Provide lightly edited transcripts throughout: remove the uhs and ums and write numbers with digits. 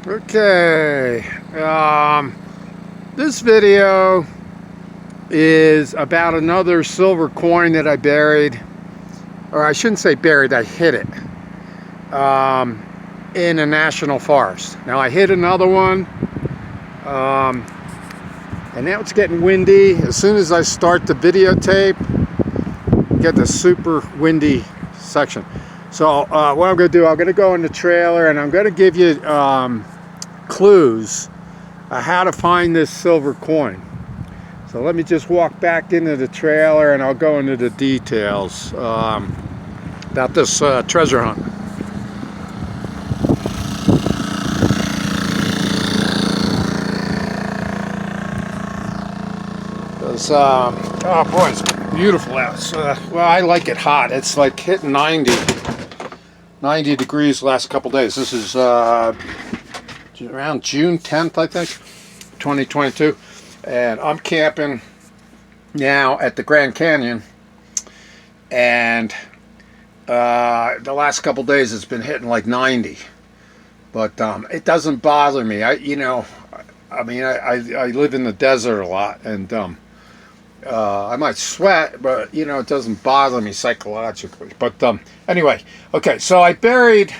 Okay, this video is about another silver coin that I buried, or I shouldn't say buried, I hid it in a national forest. Now I hid another one, and now it's getting windy. As soon as I start the videotape, get the super windy section. So what I'm going to do, I'm going to go in the trailer and I'm going to give you clues how to find this silver coin. So let me just walk back into the trailer and I'll go into the details about this treasure hunt. Oh boy, it's beautiful out. Well, I like it hot. It's like hitting 90 degrees the last couple days. This is around June 10th, I think, 2022. And I'm camping now at the Grand Canyon. And the last couple days it's been hitting like 90. But it doesn't bother me. I live in the desert a lot, and I might sweat, but it doesn't bother me psychologically. But anyway, okay, so I buried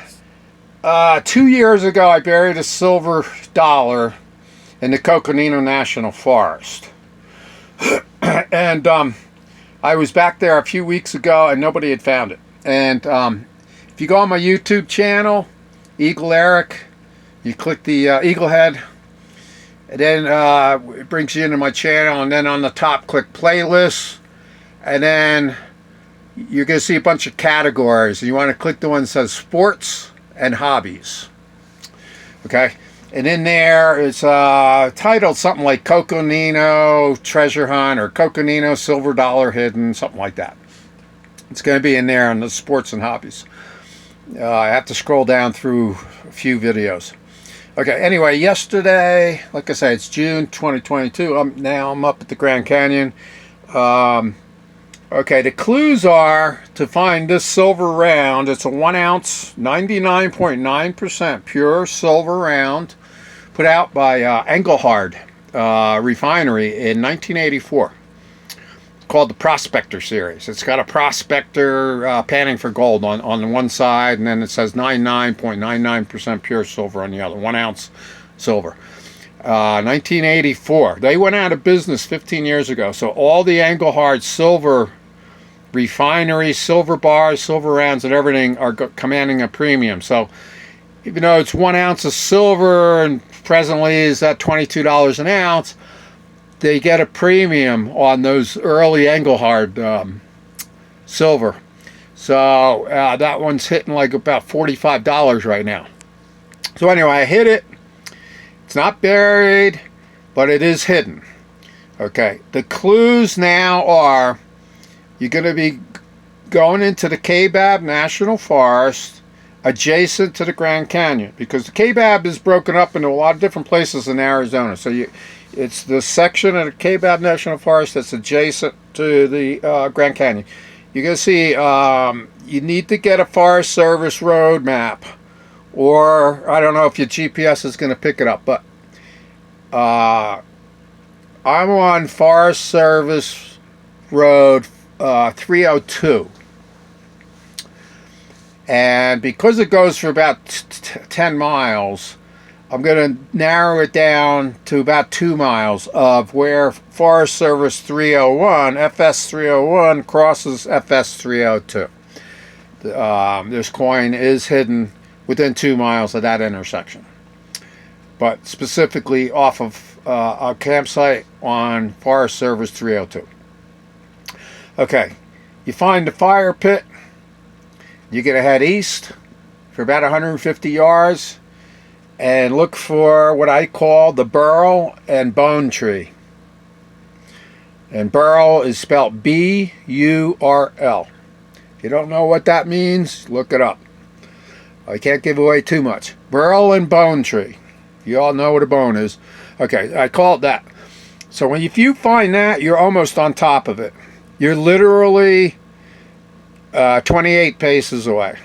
2 years ago I buried a silver dollar in the Coconino National Forest. And I was back there a few weeks ago and nobody had found it. And if you go on my YouTube channel, Eagle Eric, you click the eagle head, and then it brings you into my channel, and then on the top click playlists, and then you're going to see a bunch of categories. You want to click the one that says sports and hobbies. Okay, and in there it's titled something like Coconino Treasure Hunt or Coconino Silver Dollar Hidden, something like that. It's going to be in there on the sports and hobbies. I have to scroll down through a few videos. Okay, anyway, yesterday, like I say, it's June 2022. Now I'm up at the Grand Canyon. Okay, the clues are to find this silver round. It's a 1 ounce, 99.9% pure silver round, put out by Engelhard Refinery in 1984. Called the Prospector Series. It's got a prospector panning for gold on one side, and then it says 99.99% pure silver on the other. 1 ounce silver. 1984. They went out of business 15 years ago. So all the Engelhard silver refinery, silver bars, silver rounds, and everything are commanding a premium. So even though it's 1 ounce of silver and presently is at $22 an ounce, they get a premium on those early Engelhard silver. So that one's hitting like about $45 right now. So anyway, I hid it. It's not buried, but it is hidden. Okay, the clues now are you're going to be going into the Kaibab National Forest adjacent to the Grand Canyon, because the Kaibab is broken up into a lot of different places in Arizona. So it's the section of the Kaibab National Forest that's adjacent to the Grand Canyon. You're going to see you need to get a Forest Service road map, or I don't know if your GPS is going to pick it up, but I'm on Forest Service Road 302. And because it goes for about 10 miles, I'm going to narrow it down to about 2 miles of where Forest Service 301, FS 301, crosses FS 302. This coin is hidden within 2 miles of that intersection, but specifically off of a campsite on Forest Service 302. Okay, you find the fire pit. You're going to head east for about 150 yards and look for what I call the burl and bone tree. And burl is spelled B-U-R-L. If you don't know what that means, look it up. I can't give away too much. Burl and bone tree. You all know what a bone is. Okay, I call it that. So if you find that, you're almost on top of it. You're literally 28 paces away.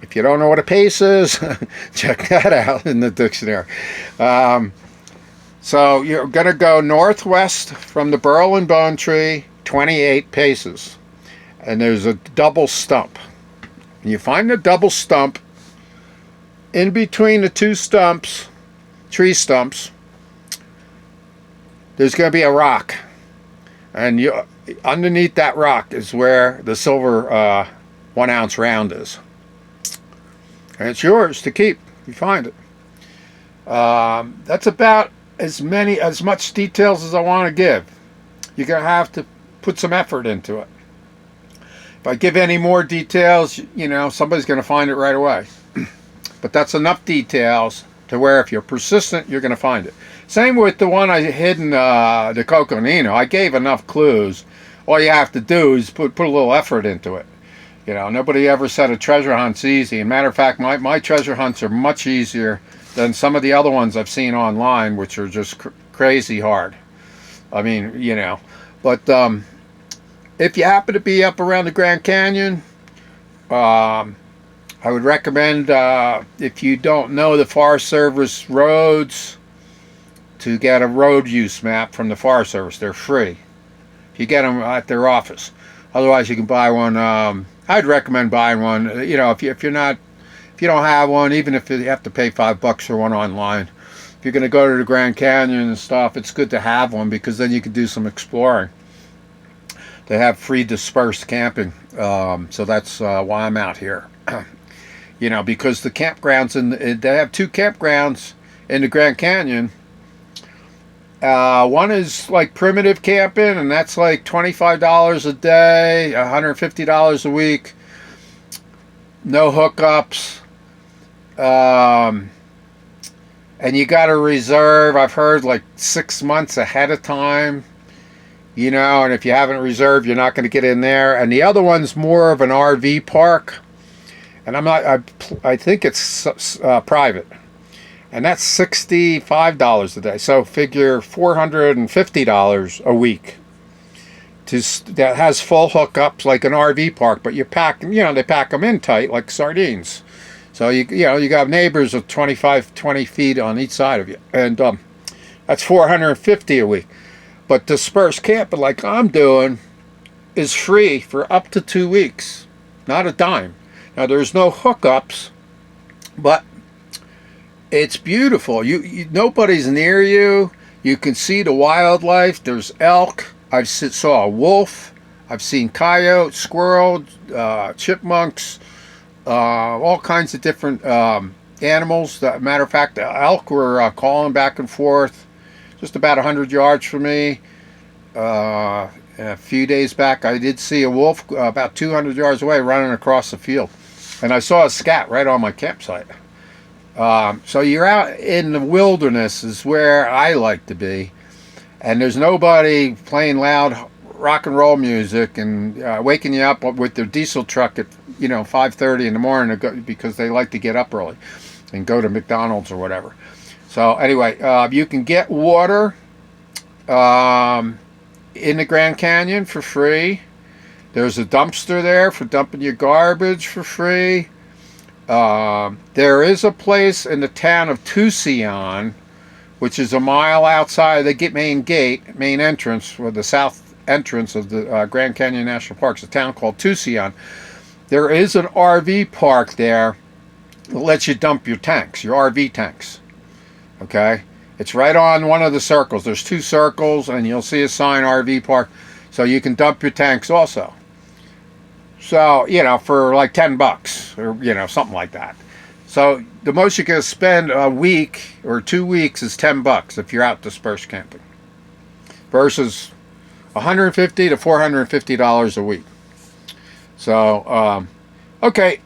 If you don't know what a pace is, check that out in the dictionary. So you're going to go northwest from the burl and bone tree, 28 paces. And there's a double stump. And you find the double stump. In between the two stumps, tree stumps, there's going to be a rock. And underneath that rock is where the silver 1 ounce round is. And it's yours to keep if you find it. That's about as much details as I want to give. You're going to have to put some effort into it. If I give any more details, somebody's going to find it right away. But that's enough details to where if you're persistent, you're going to find it. Same with the one I hid in the Coconino. I gave enough clues. All you have to do is put a little effort into it. Nobody ever said a treasure hunt's easy. As a matter of fact, my treasure hunts are much easier than some of the other ones I've seen online, which are just crazy hard. I mean, But if you happen to be up around the Grand Canyon, I would recommend, if you don't know the Forest Service roads, to get a road use map from the Forest Service. They're free. If you get them at their office. Otherwise, you can buy one. I'd recommend buying one. If you don't have one, even if you have to pay $5 for one online. If you're going to go to the Grand Canyon and stuff, it's good to have one because then you can do some exploring. They have free dispersed camping, so that's why I'm out here. Because the campgrounds they have 2 campgrounds in the Grand Canyon. One is like primitive camping, and that's like $25 a day, $150 a week, no hookups, and you got to reserve. I've heard like 6 months ahead of time, and if you haven't reserved, you're not going to get in there. And the other one's more of an RV park, and I think it's private. And that's $65 a day. So figure $450 a week. That has full hookups like an RV park, but they pack them in tight like sardines. So you got neighbors of 20 feet on each side of you, and that's $450 a week. But dispersed camping like I'm doing is free for up to 2 weeks, not a dime. Now there's no hookups, but it's beautiful. Nobody's near you. You can see the wildlife. There's elk. I saw a wolf. I've seen coyotes, squirrels, chipmunks, all kinds of different animals. Matter of fact, the elk were calling back and forth just about 100 yards from me. A few days back, I did see a wolf about 200 yards away running across the field. And I saw a scat right on my campsite. So you're out in the wilderness is where I like to be, and there's nobody playing loud rock and roll music and waking you up with their diesel truck at 5:30 in the morning because they like to get up early and go to McDonald's or whatever. So anyway, you can get water in the Grand Canyon for free. There's a dumpster there for dumping your garbage for free. There is a place in the town of Tucson, which is a mile outside the main entrance, or the south entrance of the Grand Canyon National Park. It's a town called Tucson. There is an RV park there that lets you dump your tanks, your RV tanks. Okay? It's right on one of the circles. There's 2 circles, and you'll see a sign RV park. So you can dump your tanks also. So, for like $10 or, something like that. So the most you can spend a week or 2 weeks is $10 if you're out dispersed camping, versus $150 to $450 a week. So, okay.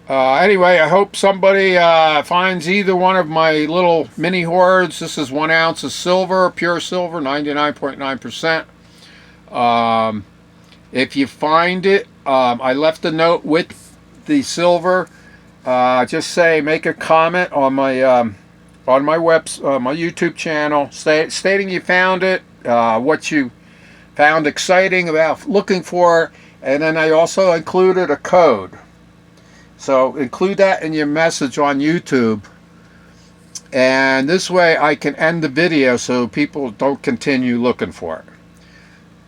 Anyway, I hope somebody finds either one of my little mini hoards. This is 1 ounce of silver, pure silver, 99.9%. If you find it, I left a note with the silver. Just make a comment on my my YouTube channel, stating you found it, what you found exciting about looking for, and then I also included a code. So include that in your message on YouTube. And this way I can end the video so people don't continue looking for it.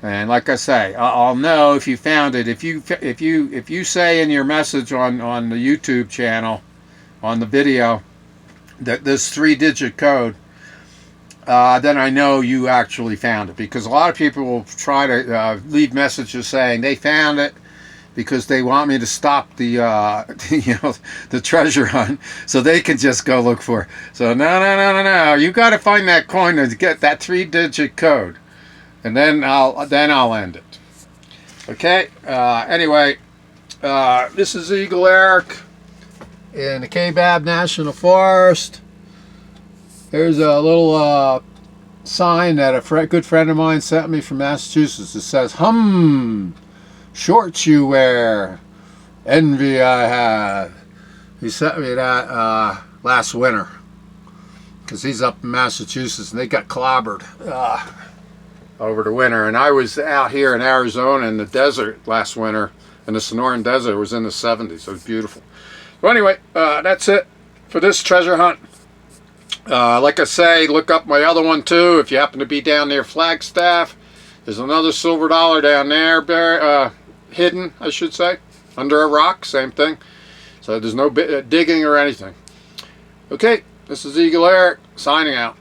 And like I say, I'll know if you found it. If you say in your message on the YouTube channel, on the video, that this 3-digit code, then I know you actually found it. Because a lot of people will try to leave messages saying they found it because they want me to stop the the treasure hunt, so they can just go look for it. So no. You got to find that coin to get that 3-digit code. And then I'll end it. Okay. Anyway, this is Eagle Eric in the Kaibab National Forest. There's a little sign that a good friend of mine sent me from Massachusetts. It says, shorts you wear, envy I have. He sent me that last winter because he's up in Massachusetts and they got clobbered over the winter, and I was out here in Arizona in the desert last winter, in the Sonoran Desert. It was in the 70s. It was beautiful. Well, anyway, that's it for this treasure hunt. Like I say, look up my other one too if you happen to be down near Flagstaff. There's another silver dollar down there, hidden, I should say, under a rock. Same thing. So there's no digging or anything. Okay, this is Eagle Eric signing out.